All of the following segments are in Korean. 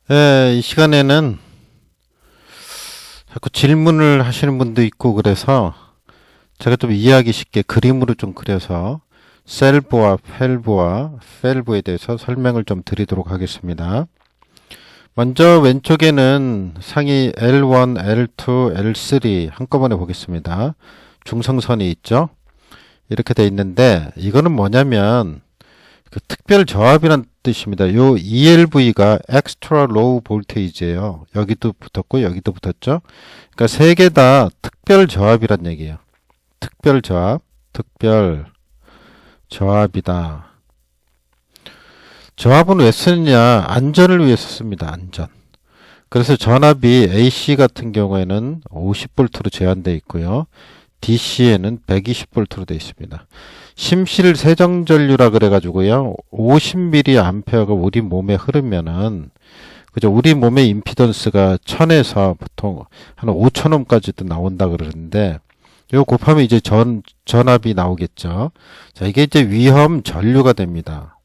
이 시간에는 자꾸 질문을 하시는 분도 있고 그래서 제가 좀 이해하기 쉽게 그림으로 좀 그려서 셀브와 펠브에 대해서 설명을 좀 드리도록 하겠습니다. 먼저 왼쪽에는 상이 L1, L2, L3 한꺼번에 보겠습니다. 중성선이 있죠? 이렇게 돼 있는데 이거는 뭐냐면 그 특별 저압이란 뜻입니다. 요 ELV가 extra low voltage예요. 여기도 붙었고 여기도 붙었죠. 그러니까 세 개 다 특별 저압이란 얘기예요. 특별 저압이다. 저압은 왜 쓰느냐? 안전을 위해서 씁니다. 안전. 그래서 전압이 AC 같은 경우에는 50V로 제한되어 있고요. DC에는 120V로 되어 있습니다. 심실 세정전류라 그래가지고요. 50mA가 우리 몸에 흐르면은, 그죠? 우리 몸의 임피던스가 1000에서 보통 한 5000옴까지도 나온다 그러는데, 요 곱하면 이제 전압이 나오겠죠. 자, 이게 이제 위험 전류가 됩니다.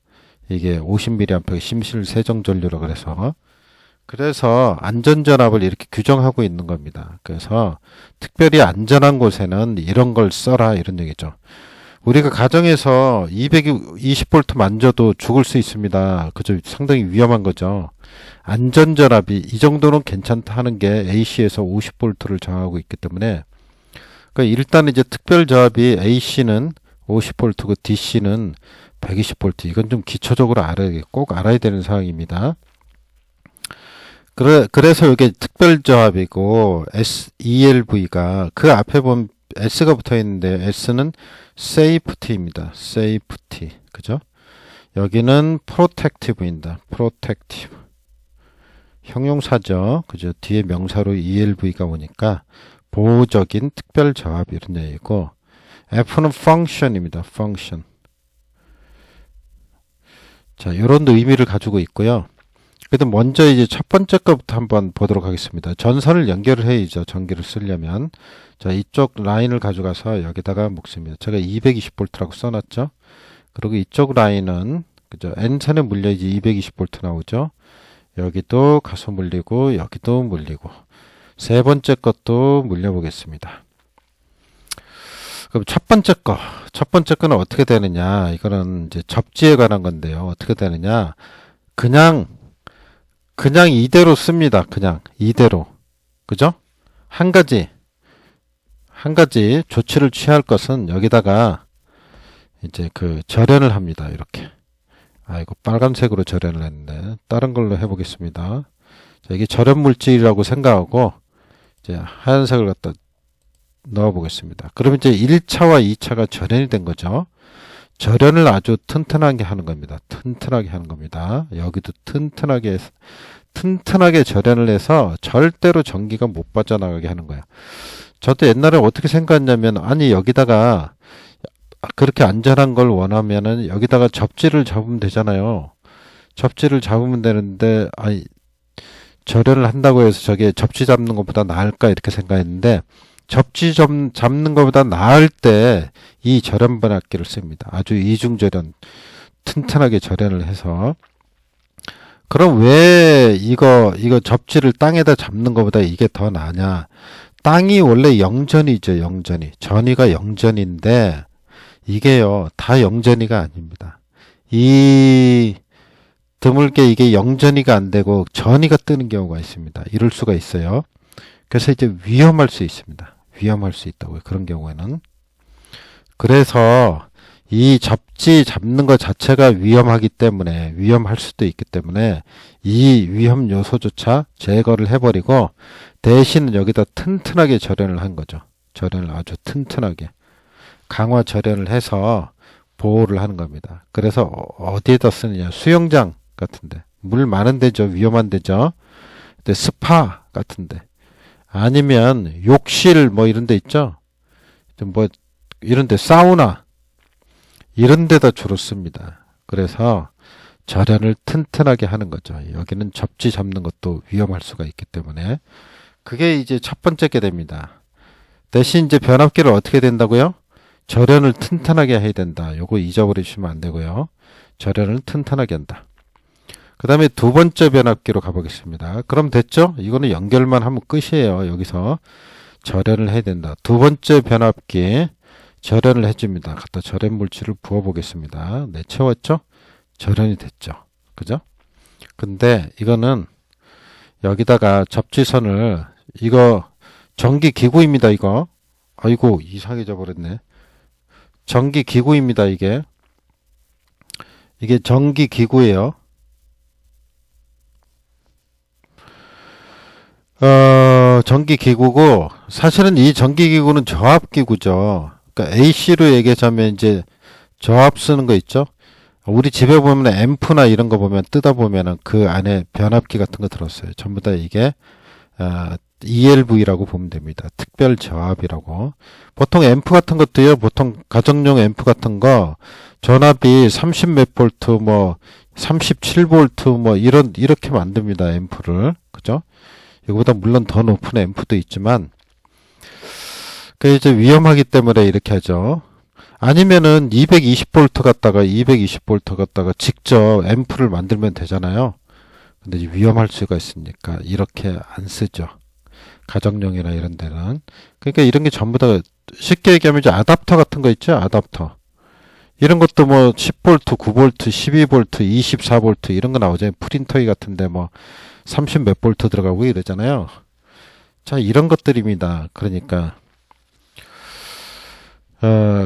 이게 50mA 심실 세정전류라 그래서 안전전압을 이렇게 규정하고 있는 겁니다. 그래서 특별히 안전한 곳에는 이런 걸 써라 이런 얘기죠. 우리가 가정에서 220V 만져도 죽을 수 있습니다. 그죠? 상당히 위험한 거죠. 안전전압이 이 정도는 괜찮다 하는 게 AC에서 50V를 정하고 있기 때문에 그러니까 일단 이제 특별 저압이 AC는 50V고 DC는 120V. 이건 좀 기초적으로 꼭 알아야 되는 사항입니다. 그래서 이게 특별 저압이고 ELV가 그 앞에 보면 S가 붙어 있는데 S는 safety입니다. safety. 그죠? 여기는 protective입니다. protective. 형용사죠. 그죠? 뒤에 명사로 ELV가 오니까 보호적인 특별 저압 이런 얘기고 F는 function입니다. function. 자, 이런 의미를 가지고 있고요. 그래도 먼저 이제 첫 번째 거부터 한번 보도록 하겠습니다. 전선을 연결을 해야죠. 전기를 쓰려면. 자, 이쪽 라인을 가져가서 여기다가 묶습니다. 제가 220V라고 써놨죠. 그리고 이쪽 라인은, 그죠? N선에 물려야지 220V 나오죠. 여기도 가서 물리고, 여기도 물리고. 세 번째 것도 물려보겠습니다. 그럼 첫 번째 거는 어떻게 되느냐. 이거는 이제 접지에 관한 건데요. 어떻게 되느냐. 그냥 이대로 씁니다. 그냥 이대로. 그죠? 한 가지 조치를 취할 것은 여기다가 이제 그 절연을 합니다. 이렇게. 이거 빨간색으로 절연을 했는데 다른 걸로 해보겠습니다. 자, 이게 절연 물질이라고 생각하고 이제 하얀색을 갖다 넣어 보겠습니다. 그럼 이제 1차와 2차가 절연이 된 거죠. 절연을 아주 튼튼하게 하는 겁니다. 여기도 튼튼하게 절연을 해서 절대로 전기가 못 빠져나가게 하는 거예요. 저도 옛날에 어떻게 생각했냐면, 아니, 여기다가 그렇게 안전한 걸 원하면은 여기다가 접지를 잡으면 되잖아요. 접지를 잡으면 되는데, 아니, 절연을 한다고 해서 저게 접지 잡는 것보다 나을까 이렇게 생각했는데, 접지 잡는 것보다 나을 때 이 절연 변압기를 씁니다. 아주 이중절연, 튼튼하게 절연을 해서. 그럼 왜 이거 접지를 땅에다 잡는 것보다 이게 더 나냐? 땅이 원래 영전이죠, 영전이. 전이가 영전인데, 이게요, 다 영전이가 아닙니다. 드물게 이게 영전이가 안 되고 전이가 뜨는 경우가 있습니다. 이럴 수가 있어요. 그래서 이제 위험할 수 있습니다. 위험할 수 있다고요. 그런 경우에는. 그래서 이 접지 잡는 것 자체가 위험할 수도 있기 때문에 이 위험 요소조차 제거를 해버리고 대신 여기다 튼튼하게 절연을 한 거죠. 절연을 아주 튼튼하게. 강화 절연을 해서 보호를 하는 겁니다. 그래서 어디에다 쓰느냐. 수영장 같은데. 물 많은 데죠. 위험한 데죠. 근데 스파 같은데. 아니면 욕실 뭐 이런 데 있죠. 뭐 이런 데 사우나 이런 데다 주로 씁니다. 그래서 절연을 튼튼하게 하는 거죠. 여기는 접지 잡는 것도 위험할 수가 있기 때문에 그게 이제 첫 번째 게 됩니다. 대신 이제 변압기를 어떻게 된다고요? 절연을 튼튼하게 해야 된다. 요거 잊어버리시면 안 되고요. 절연을 튼튼하게 한다. 그 다음에 두 번째 변압기로 가보겠습니다. 그럼 됐죠? 이거는 연결만 하면 끝이에요. 여기서 절연을 해야 된다. 두 번째 변압기 절연을 해줍니다. 갖다 절연 물질을 부어보겠습니다. 네, 채웠죠? 절연이 됐죠. 그죠? 근데 이거는 여기다가 접지선을, 이거 전기기구입니다. 이거 아이고 이상해져 버렸네. 전기기구입니다. 이게 전기기구예요. 전기기구고, 사실은 이 전기기구는 저압기구죠. 그러니까 AC로 얘기하자면 이제 저압 쓰는 거 있죠. 우리 집에 보면 앰프나 이런 거 보면 뜯어보면은 그 안에 변압기 같은 거 들었어요. 전부 다 이게 ELV라고 보면 됩니다. 특별 저압이라고. 보통 앰프 같은 것도요, 보통 가정용 앰프 같은 거 전압이 30 몇 볼트, 뭐 37 볼트, 뭐 이렇게 만듭니다. 앰프를. 그죠? 이거보다 물론 더 높은 앰프도 있지만, 그 이제 위험하기 때문에 이렇게 하죠. 아니면은 220V 갖다가 직접 앰프를 만들면 되잖아요. 근데 위험할 수가 있으니까 이렇게 안 쓰죠. 가정용이나 이런 데는. 그러니까 이런 게 전부 다 쉽게 얘기하면 이제 아답터 같은 거 있죠? 아답터. 이런 것도 뭐 10V, 9V, 12V, 24V 이런 거 나오잖아요. 프린터기 같은데 뭐 30 몇 볼트 들어가고 이러잖아요. 자, 이런 것들입니다. 그러니까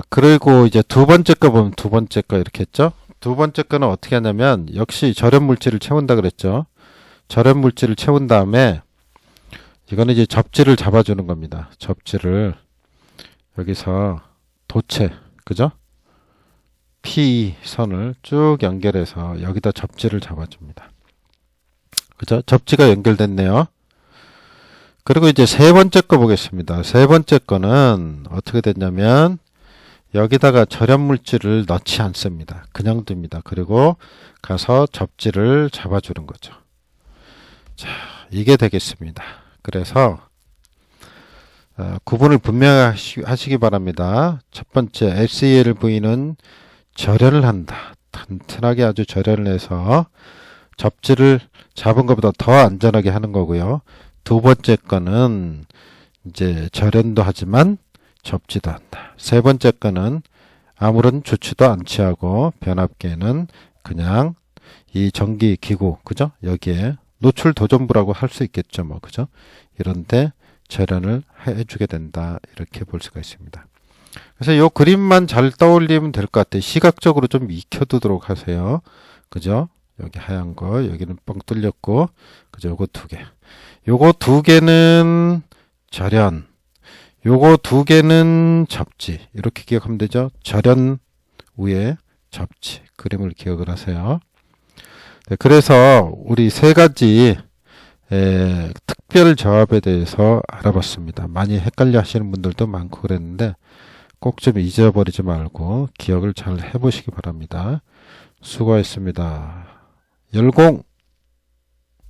그리고 이제 두 번째 거 보면 두 번째 거 이렇게 했죠. 두 번째 거는 어떻게 하냐면 역시 절연 물질을 채운다 그랬죠. 절연 물질을 채운 다음에 이거는 이제 접지를 잡아주는 겁니다. 접지를 여기서 도체, 그죠? P선을 쭉 연결해서 여기다 접지를 잡아줍니다. 그죠? 접지가 연결됐네요. 그리고 이제 세 번째 거 보겠습니다. 세 번째 거는 어떻게 됐냐면 여기다가 절연 물질을 넣지 않습니다. 그냥 둡니다. 그리고 가서 접지를 잡아주는 거죠. 자, 이게 되겠습니다. 그래서 구분을 분명히 하시기 바랍니다. 첫 번째, SELV는 절연을 한다. 튼튼하게 아주 절연을 해서 접지를 잡은 것보다 더 안전하게 하는 거고요. 두 번째 거는 이제 절연도 하지만 접지도 한다. 세 번째 거는 아무런 조치도 안 취하고 변압기에는 그냥 이 전기기구, 그죠? 여기에 노출 도전부라고 할 수 있겠죠, 뭐, 그죠? 이런데 절연을 해주게 된다. 이렇게 볼 수가 있습니다. 그래서 이 그림만 잘 떠올리면 될 것 같아요. 시각적으로 좀 익혀두도록 하세요. 그죠? 여기 하얀 거, 여기는 뻥 뚫렸고, 그죠? 요거 두 개. 요거 두 개는 절연, 요거 두 개는 접지. 이렇게 기억하면 되죠? 절연 위에 접지. 그림을 기억을 하세요. 네, 그래서 우리 세 가지 특별 저압에 대해서 알아봤습니다. 많이 헷갈려 하시는 분들도 많고 그랬는데 꼭 좀 잊어버리지 말고 기억을 잘 해보시기 바랍니다. 수고하셨습니다. 열공!